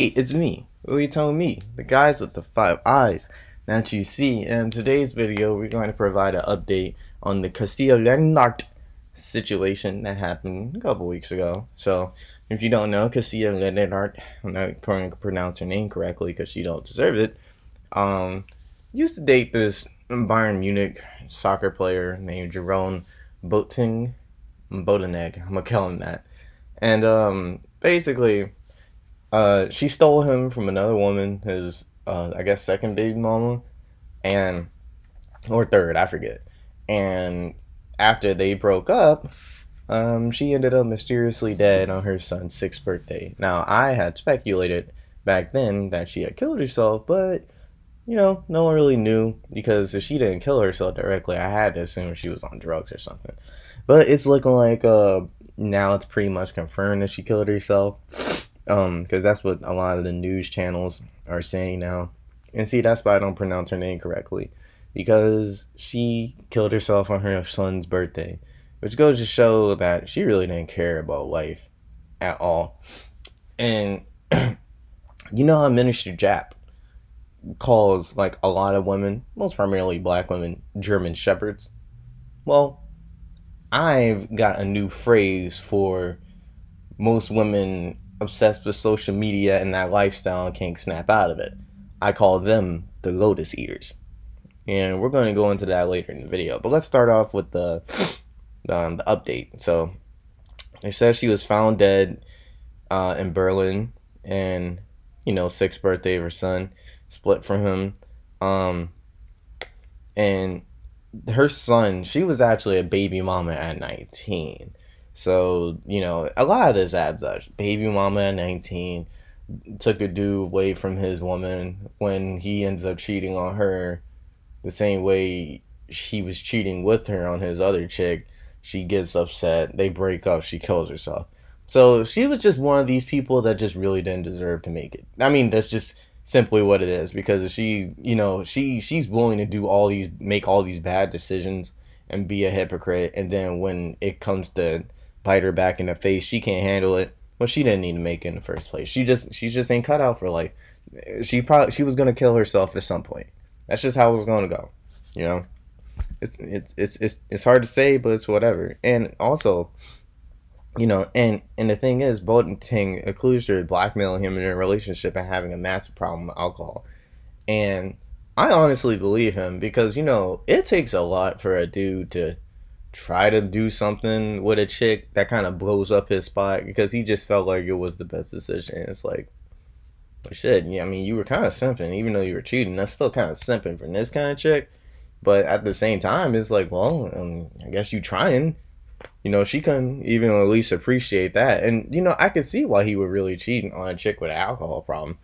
Hey, it's me. Who are you telling me? The guys with the five eyes that you see. In today's video, we're going to provide an update on the Kasia Lenhardt situation that happened a couple weeks ago. So, if you don't know, Kasia Lenhardt, I'm not going to pronounce her name correctly because she don't deserve it. Um, used to date this Bayern Munich soccer player named Jerome Boateng. Boateng, I'm gonna call him that. And basically she stole him from another woman, his I guess second baby mama, and or third, I forget. And after they broke up, she ended up mysteriously dead on her son's 6th birthday. Now I had speculated back then that she had killed herself, but no one really knew because if she didn't kill herself directly, I had to assume she was on drugs or something. But it's looking like now it's pretty much confirmed that she killed herself. Because that's what a lot of the news channels are saying now. And see, that's why I don't pronounce her name correctly. Because she killed herself on her son's birthday. Which goes to show that she really didn't care about life at all. And you know how Minister Japp calls like a lot of women, most primarily black women, German shepherds? Well, I've got a new phrase for most women obsessed with social media and that lifestyle and can't snap out of it. I call them the Lotus eaters. And we're going to go into that later in the video. But let's start off with the update. So it says she was found dead in Berlin, and 6th birthday of her son, split from him. And her son, she was actually a baby mama at 19. So, a lot of this adds up. Baby mama at 19 took a dude away from his woman when he ends up cheating on her the same way he was cheating with her on his other chick. She gets upset. They break up. She kills herself. So she was just one of these people that just really didn't deserve to make it. I mean, that's just simply what it is, because she's willing to make all these bad decisions and be a hypocrite, and then when it comes to bite her back in the face, she can't handle it. Well, she didn't need to make it in the first place. She just ain't cut out for life. She was gonna kill herself at some point. That's just how it was gonna go. It's hard to say, but it's whatever. And also, and the thing is, Boateng accused her of blackmailing him in a relationship and having a massive problem with alcohol. And I honestly believe him because it takes a lot for a dude to try to do something with a chick that kind of blows up his spot because he just felt like it was the best decision. It's like, well, shit. Yeah, I mean, you were kind of simping, even though you were cheating. That's still kind of simping from this kind of chick. But at the same time, it's like, well, I guess you trying. She couldn't even at least appreciate that. And I could see why he would really cheat on a chick with an alcohol problem.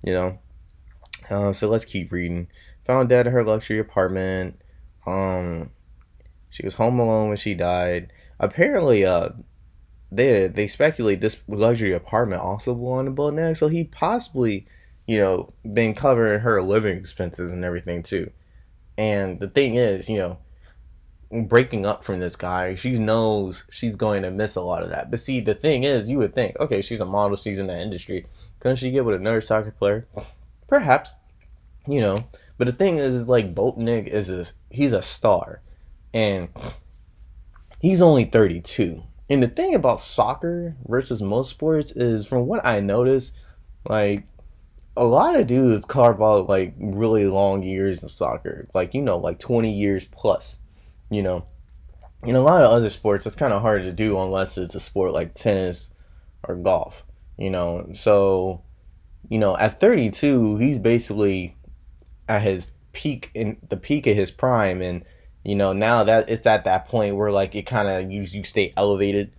So let's keep reading. Found dead in her luxury apartment. She was home alone when she died. Apparently, they speculate this luxury apartment also belonged to Boateng, so he possibly, been covering her living expenses and everything too. And the thing is, breaking up from this guy, she knows she's going to miss a lot of that. But see, the thing is, you would think, okay, she's a model, she's in that industry. Couldn't she get with another soccer player? Perhaps, But the thing is like Boateng he's a star. And he's only 32. And the thing about soccer versus most sports is, from what I noticed, like, a lot of dudes carve out, like, really long years in soccer. Like, like 20 years plus. In a lot of other sports, it's kind of hard to do unless it's a sport like tennis or golf. So, at 32, he's basically at his peak, in the peak of his prime. And now that it's at that point where, like, it kind of, you stay elevated,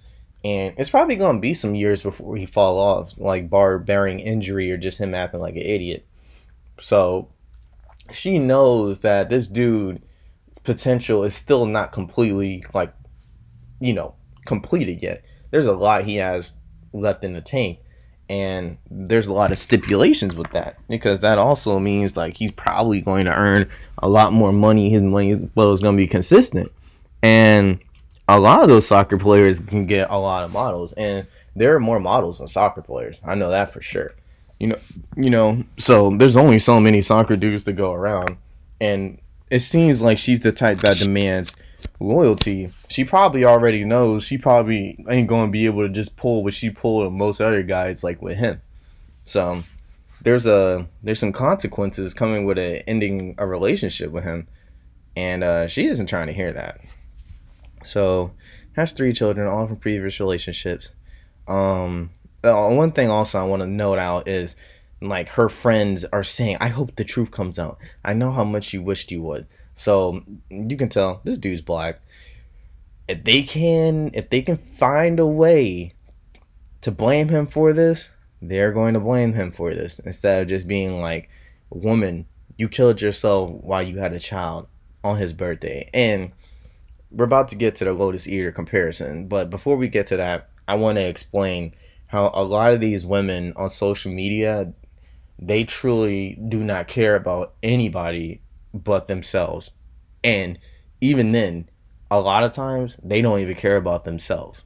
and it's probably gonna be some years before he fall off, like, bearing injury or just him acting like an idiot. So she knows that this dude's potential is still not completely, like, completed yet. There's a lot he has left in the tank. And there's a lot of stipulations with that, because that also means, like, he's probably going to earn a lot more money. His money is going to be consistent. And a lot of those soccer players can get a lot of models. And there are more models than soccer players. I know that for sure. You know, so there's only so many soccer dudes to go around, and it seems like she's the type that demands loyalty. She probably already knows she probably ain't going to be able to just pull what she pulled with most other guys, like with him. So there's some consequences coming with ending a relationship with him, and she isn't trying to hear that. So has 3 children, all from previous relationships. Um, One thing also I want to note out is like her friends are saying, "I hope the truth comes out. I know how much you wished you would." So you can tell this dude's black. If they can find a way to blame him for this, they're going to blame him for this instead of just being like, "Woman, you killed yourself while you had a child on his birthday." And we're about to get to the Lotus Eater comparison, but before we get to that, I want to explain how a lot of these women on social media, they truly do not care about anybody but themselves. And even then, a lot of times they don't even care about themselves.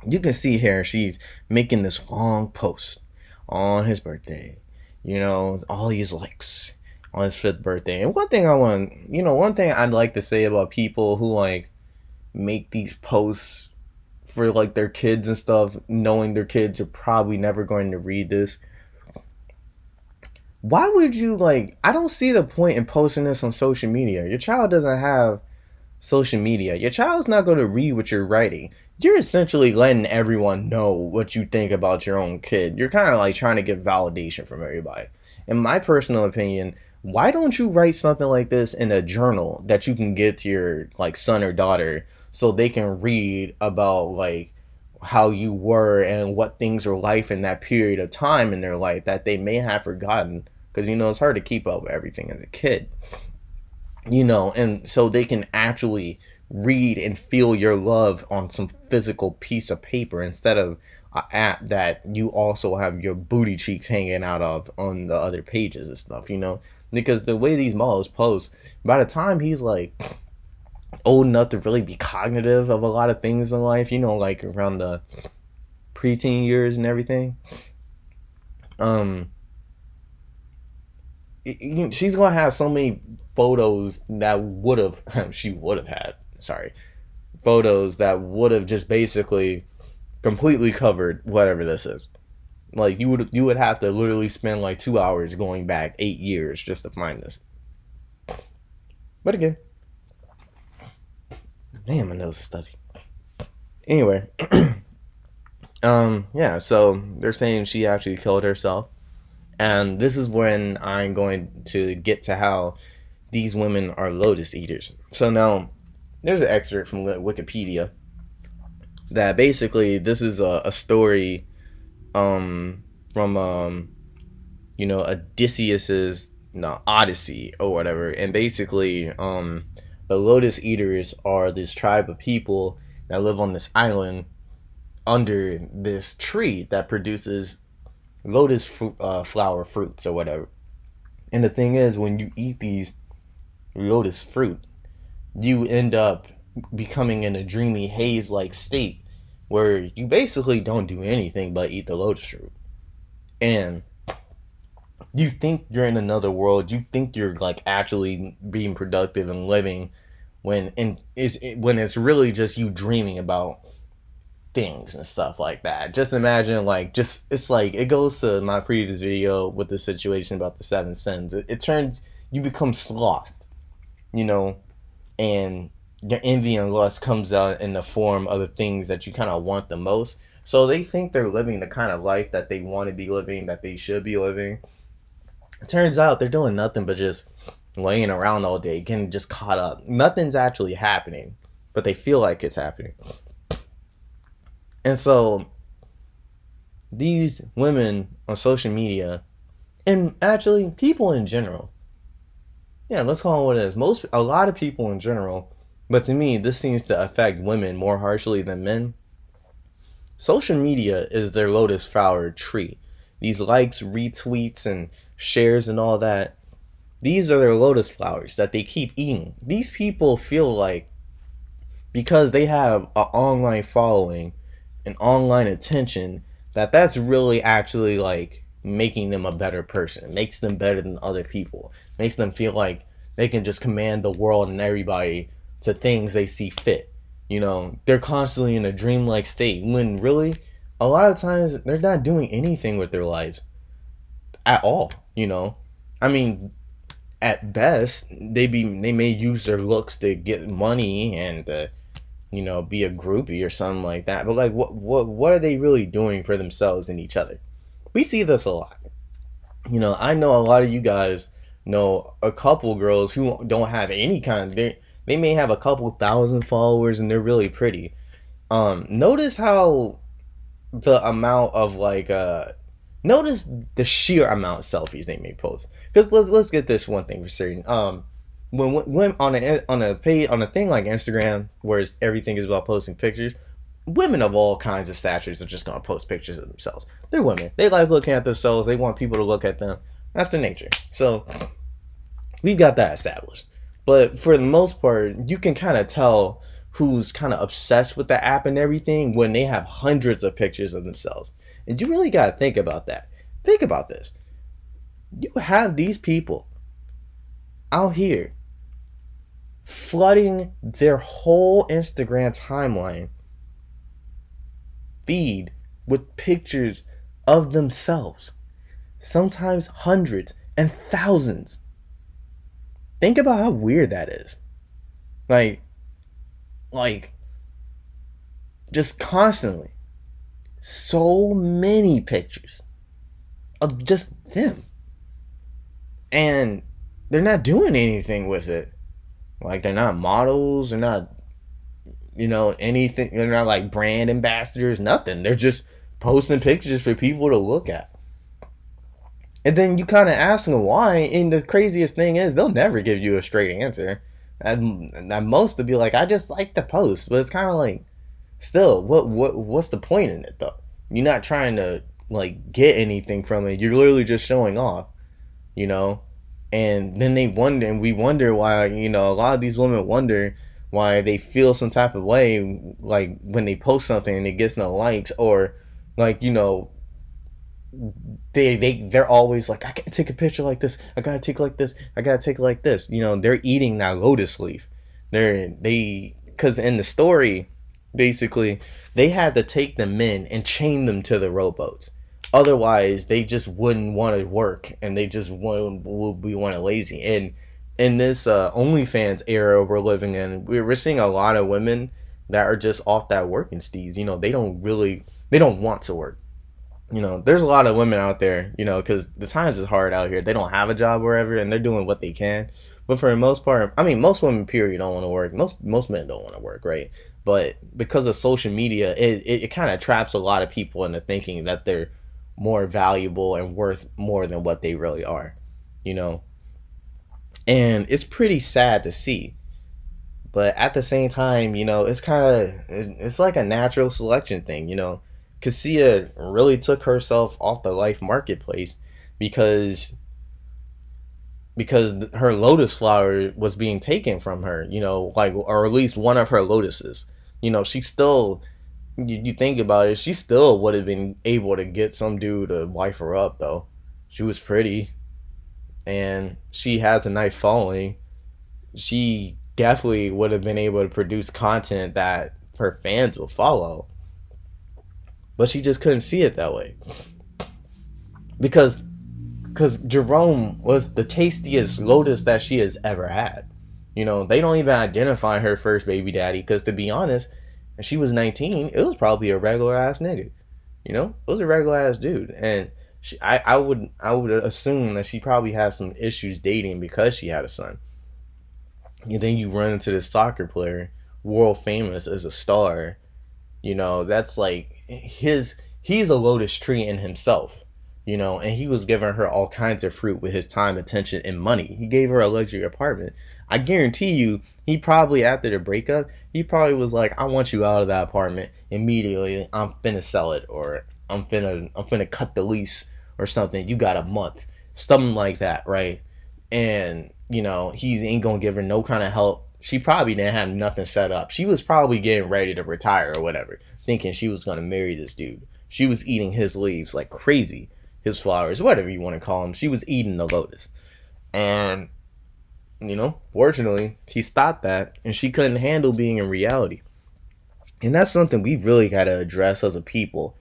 You can see here she's making this long post on his birthday. All these likes on his 5th birthday. And one thing I'd like to say about people who like make these posts for like their kids and stuff, knowing their kids are probably never going to read this. Why would you like? I don't see the point in posting this on social media. Your child doesn't have social media. Your child's not going to read what you're writing. You're essentially letting everyone know what you think about your own kid. You're kind of like trying to get validation from everybody. In my personal opinion, why don't you write something like this in a journal that you can give to your like son or daughter so they can read about like how you were and what things were like in that period of time in their life that they may have forgotten, because it's hard to keep up with everything as a kid. And so they can actually read and feel your love on some physical piece of paper instead of an app that you also have your booty cheeks hanging out of on the other pages and stuff. Because the way these models post, by the time he's like old enough to really be cognitive of a lot of things in life, like around the preteen years and everything, she's gonna have so many photos that would have she would have had photos that would have just basically completely covered whatever this is. Like you would have to literally spend like 2 hours going back 8 years just to find this. But again, damn, my nose is stuffy. Anyway, yeah, so they're saying she actually killed herself. And this is when I'm going to get to how these women are Lotus eaters. So now, there's an excerpt from Wikipedia that basically this is a story from Odysseus's Odyssey or whatever. And basically the Lotus eaters are this tribe of people that live on this island under this tree that produces lotus flower fruits or whatever. And the thing is, when you eat these lotus fruit, you end up becoming in a dreamy haze like state where you basically don't do anything but eat the lotus fruit. And you think you're in another world, you think you're like actually being productive and living when it's really just you dreaming about things and stuff like that. Just imagine it's like it goes to my previous video with the situation about the 7 sins. It turns, you become sloth, and your envy and lust comes out in the form of the things that you kind of want the most. So they think they're living the kind of life that they want to be living, that they should be living. It turns out they're doing nothing but just laying around all day, getting just caught up. Nothing's actually happening, but they feel like it's happening. And so these women on social media, and actually people in general, yeah, let's call it what it is. A lot of people in general, but to me, this seems to affect women more harshly than men. Social media is their lotus flower tree. These likes, retweets, and shares and all that, these are their lotus flowers that they keep eating. These people feel like because they have an online following, an online attention, that's really actually like making them a better person. It makes them better than other people. It makes them feel like they can just command the world and everybody to things they see fit. You know, they're constantly in a dreamlike state when really, a lot of times, they're not doing anything with their lives at all. You know, I mean, at best, they may use their looks to get money and be a groupie or something like that. But like, what are they really doing for themselves and each other? We see this a lot. You know, I know a lot of you guys know a couple girls who don't have any kind of, they may have a couple thousand followers and they're really pretty. Notice how the amount of notice the sheer amount of selfies they may post. Because let's get this one thing for certain. When on a thing like Instagram, where everything is about posting pictures, women of all kinds of statures are just gonna post pictures of themselves. They're women. They like looking at themselves. They want people to look at them. That's their nature. So we've got that established. But for the most part, you can kind of tell who's kind of obsessed with the app and everything when they have hundreds of pictures of themselves. And you really got to think about that. Think about this. You have these people out here flooding their whole Instagram timeline feed with pictures of themselves. Sometimes hundreds and thousands. Think about how weird that is. Like just constantly. So many pictures of just them. And they're not doing anything with it. Like, they're not models, they're not, anything. They're not like brand ambassadors, nothing. They're just posting pictures for people to look at. And then you kind of ask them why, and the craziest thing is they'll never give you a straight answer. And most will be like, I just like to post. But it's kind of like, still, what's the point in it though? You're not trying to like get anything from it. You're literally just showing off, And then we wonder why, a lot of these women wonder why they feel some type of way, like when they post something and it gets no likes, or like, they're always like, I can't take a picture like this. I gotta take like this. I gotta take like this. They're eating that lotus leaf. Because in the story, basically, they had to take the men and chain them to the rowboats. Otherwise, they just wouldn't want to work, and they just would be lazy. And in this OnlyFans era we're living in, we're seeing a lot of women that are just off that working steez. They don't want to work. There's a lot of women out there, because the times is hard out here. They don't have a job wherever, and they're doing what they can. But for the most part, I mean, most women, period, don't want to work. Most men don't want to work, right? But because of social media, it kind of traps a lot of people into thinking that they're more valuable and worth more than what they really are, And it's pretty sad to see. But at the same time, it's like a natural selection thing, Kasia really took herself off the life marketplace because her lotus flower was being taken from her, or at least one of her lotuses. She still, you think about it, she still would have been able to get some dude to wife her up, though. She was pretty, and she has a nice following. She definitely would have been able to produce content that her fans will follow. But she just couldn't see it that way. Because Jerome was the tastiest lotus that she has ever had. They don't even identify her first baby daddy, because to be honest, when she was 19, it was probably a regular ass nigga. It was a regular ass dude. And I would assume that she probably has some issues dating because she had a son. And then you run into this soccer player, world famous as a star. That's like he's a lotus tree in himself, and he was giving her all kinds of fruit with his time, attention, and money. He gave her a luxury apartment. I guarantee you, he probably, after the breakup, he probably was like, I want you out of that apartment immediately. I'm finna sell it, or I'm finna cut the lease or something. You got a month, something like that, right? And he ain't gonna give her no kind of help. She probably didn't have nothing set up. She was probably getting ready to retire or whatever, thinking she was going to marry this dude. She was eating his leaves like crazy. his flowers, whatever you want to call them. She was eating the lotus. And, fortunately, he stopped that, and she couldn't handle being in reality. And that's something we really got to address as a people.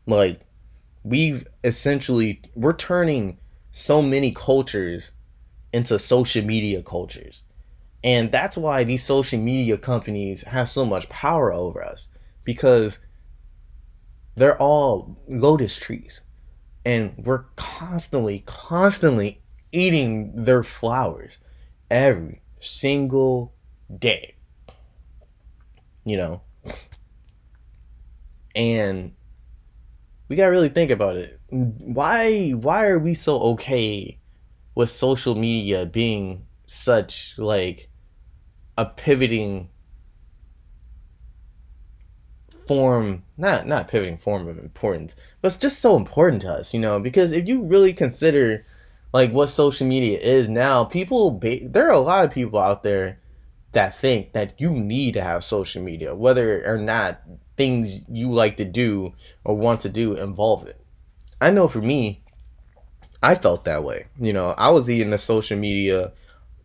Like, we're turning so many cultures into social media cultures. And that's why these social media companies have so much power over us, because they're all lotus trees. And we're constantly eating their flowers every single day. And we gotta really think about it. Why are we so okay with social media being such like a pivoting form, not pivoting form of importance, but it's just so important to us, because if you really consider like what social media is now, there are a lot of people out there that think that you need to have social media, whether or not things you like to do or want to do involve it. I know for me, I felt that way. I was eating the social media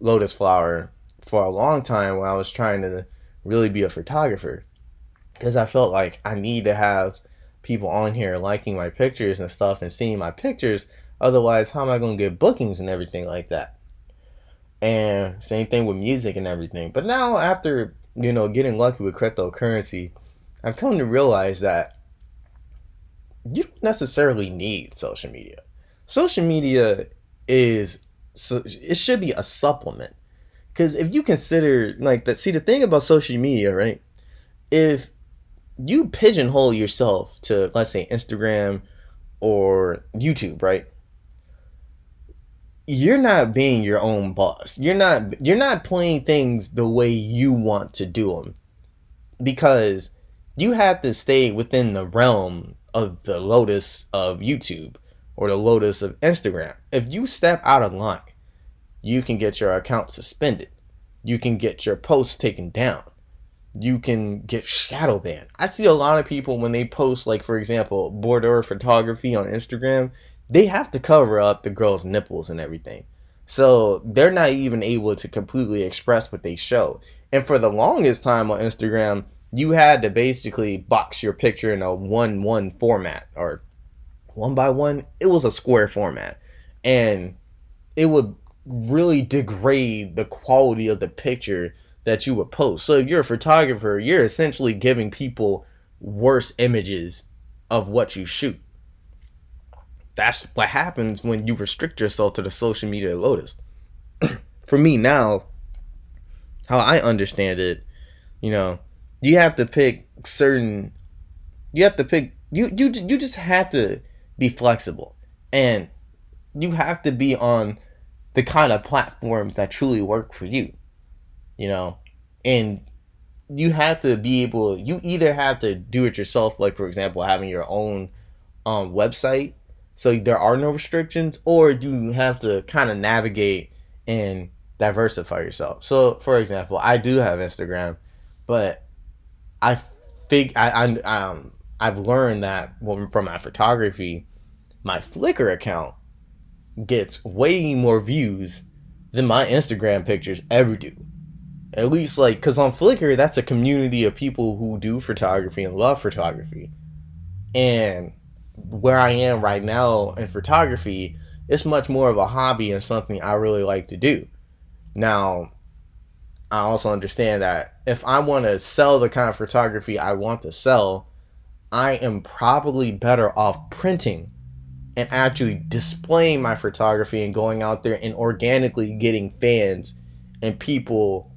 lotus flower for a long time when I was trying to really be a photographer, because I felt like I need to have people on here liking my pictures and stuff and seeing my pictures. Otherwise, how am I going to get bookings and everything like that? And same thing with music and everything. But now, after, getting lucky with cryptocurrency, I've come to realize that you don't necessarily need social media. Social media it should be a supplement. Because if you consider, the thing about social media, right? If you pigeonhole yourself to, let's say, Instagram or YouTube, right? You're not being your own boss. You're not playing things the way you want to do them, because you have to stay within the realm of the lotus of YouTube or the lotus of Instagram. If you step out of line, you can get your account suspended. You can get your posts taken down. You can get shadow banned. I see a lot of people when they post, like, for example, border photography on Instagram, they have to cover up the girl's nipples and everything. So they're not even able to completely express what they show. And for the longest time on Instagram, you had to basically box your picture in a 1:1 format, or 1:1. It was a square format. And it would really degrade the quality of the picture that you would post. So if you're a photographer, you're essentially giving people worse images of what you shoot. That's what happens when you restrict yourself to the social media lotus. For me now, how I understand it, you have to pick certain, you just have to be flexible, and you have to be on the kind of platforms that truly work for you, and you have to be able, you either have to do it yourself, like, for example, having your own website, so there are no restrictions, or you have to kind of navigate and diversify yourself. So, for example, I do have Instagram, but I've learned that from my photography, my Flickr account gets way more views than my Instagram pictures ever do. At least, because on Flickr, that's a community of people who do photography and love photography. And where I am right now in photography, it's much more of a hobby and something I really like to do. Now, I also understand that if I want to sell the kind of photography I want to sell, I am probably better off printing and actually displaying my photography and going out there and organically getting fans and people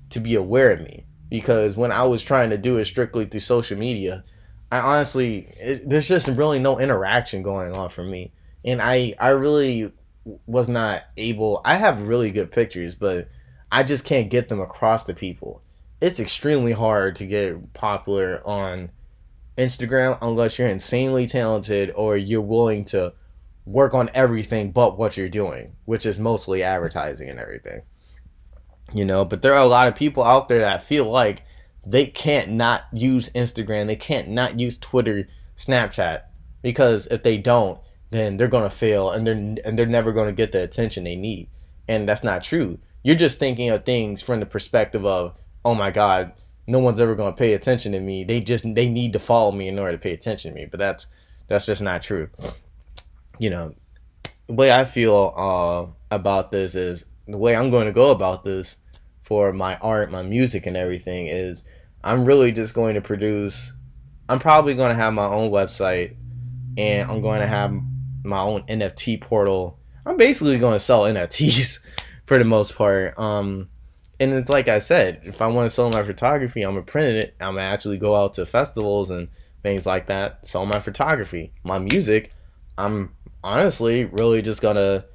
to be aware of me. Because when I was trying to do it strictly through social media, I honestly, there's just really no interaction going on for me. And I really was not able, I have really good pictures, but I just can't get them across to people. It's extremely hard to get popular on Instagram unless you're insanely talented or you're willing to work on everything but what you're doing, which is mostly advertising and everything. But there are a lot of people out there that feel like they can't not use Instagram, they can't not use Twitter, Snapchat, because if they don't, then they're gonna fail, and they're never gonna get the attention they need. And that's not true. You're just thinking of things from the perspective of, oh my God, no one's ever gonna pay attention to me. They need to follow me in order to pay attention to me. But that's just not true. You know, the way I feel about this is, the way I'm going to go about this for my art, my music, and everything is, I'm really just going to produce. I'm probably going to have my own website, and I'm going to have my own NFT portal. I'm basically going to sell NFTs for the most part. And it's like I said, if I want to sell my photography, I'm going to print it. I'm going to actually go out to festivals and things like that, sell my photography. My music, I'm honestly really just going to,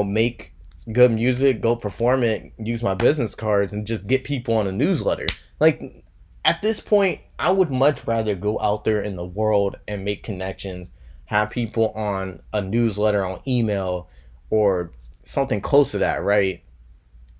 make good music, go perform it, use my business cards, and just get people on a newsletter. Like, at this point, I would much rather go out there in the world and make connections, have people on a newsletter, on email, or something close to that, right?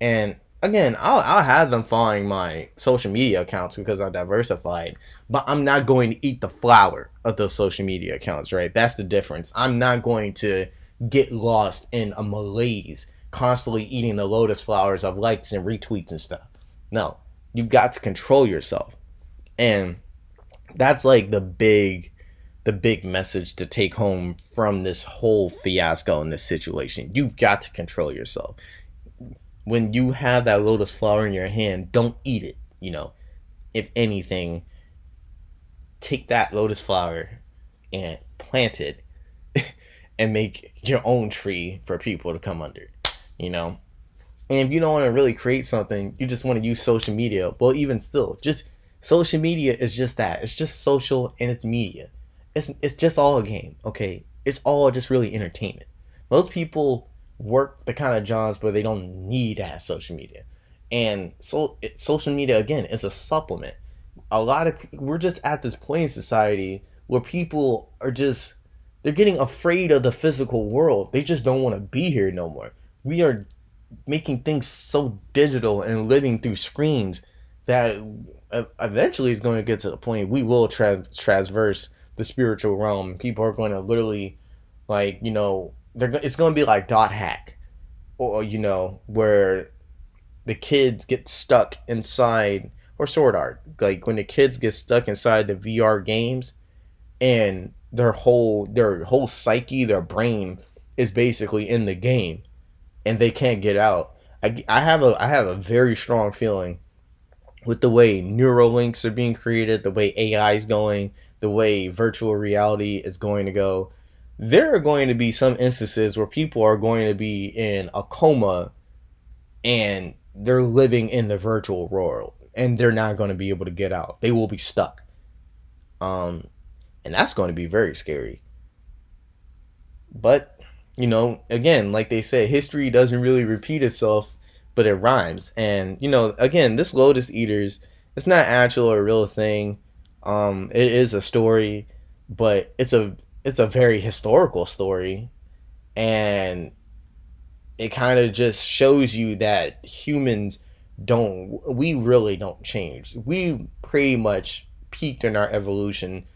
And again, I'll have them following my social media accounts because I'm diversified, but I'm not going to eat the flower of those social media accounts, right? That's the difference. I'm not going to get lost in a malaise, constantly eating the lotus flowers of likes and retweets and stuff. No, you've got to control yourself. And that's like the big message to take home from this whole fiasco in this situation. You've got to control yourself. When you have that lotus flower in your hand, don't eat it. If anything, take that lotus flower and plant it and make your own tree for people to come under. And if you don't want to really create something, you just want to use social media. Well, even still, just social media is just that. It's just social, and it's media. It's just all a game, okay? It's all just really entertainment. Most people work the kind of jobs where they don't need to have social media. And so social media, again, is a supplement. We're just at this point in society where people are just, they're getting afraid of the physical world. They just don't want to be here no more. We are making things so digital and living through screens that eventually is going to get to the point we will transverse the spiritual realm. People are going to literally, it's going to be like dot hack, or where the kids get stuck inside, or sword art, like when the kids get stuck inside the VR games, and their whole psyche, their brain is basically in the game, and they can't get out. I have a very strong feeling with the way neural links are being created, the way AI is going, the way virtual reality is going to go. There are going to be some instances where people are going to be in a coma and they're living in the virtual world, and they're not going to be able to get out. They will be stuck. And that's going to be very scary. But, again, like they say, history doesn't really repeat itself, but it rhymes. And, again, this Lotus Eaters, it's not actual or real thing. It is a story, but it's a very historical story, and it kind of just shows you that we really don't change. We pretty much peaked in our evolution,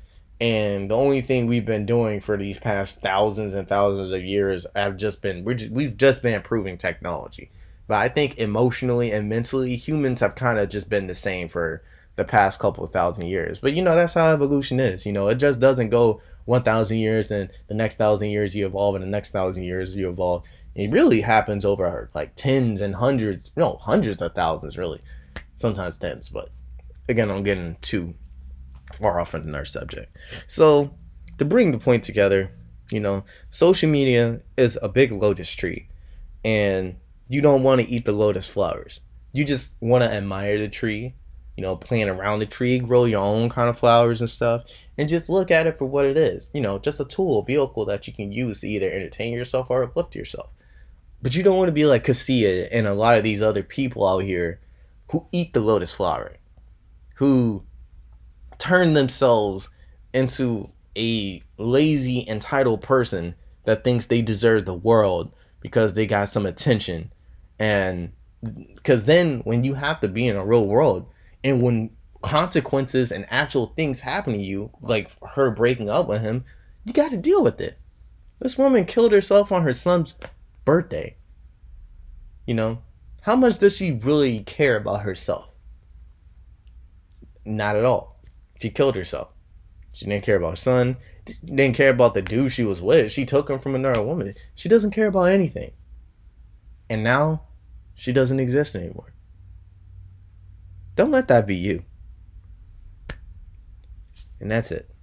and the only thing we've been doing for these past thousands and thousands of years we've just been improving technology. But I think emotionally and mentally, humans have kind of just been the same for the past couple of thousand years. But that's how evolution is. It just doesn't go 1,000 years, then the next 1,000 years you evolve, and the next 1,000 years you evolve. It really happens over like tens and hundreds of thousands, really. Sometimes tens, but again, I'm getting too far off from our subject. So to bring the point together, social media is a big lotus tree, and you don't want to eat the lotus flowers. You just want to admire the tree, playing around the tree, grow your own kind of flowers and stuff, and just look at it for what it is. Just a tool, a vehicle that you can use to either entertain yourself or uplift yourself. But you don't want to be like Kasia and a lot of these other people out here who eat the lotus flower, who turn themselves into a lazy, entitled person that thinks they deserve the world because they got some attention. And because then when you have to be in a real world, and when consequences and actual things happen to you, like her breaking up with him, you got to deal with it. This woman killed herself on her son's birthday. You know, how much does she really care about herself? Not at all. She killed herself. She didn't care about her son. Didn't care about the dude she was with. She took him from another woman. She doesn't care about anything. And now, she doesn't exist anymore. Don't let that be you. And that's it.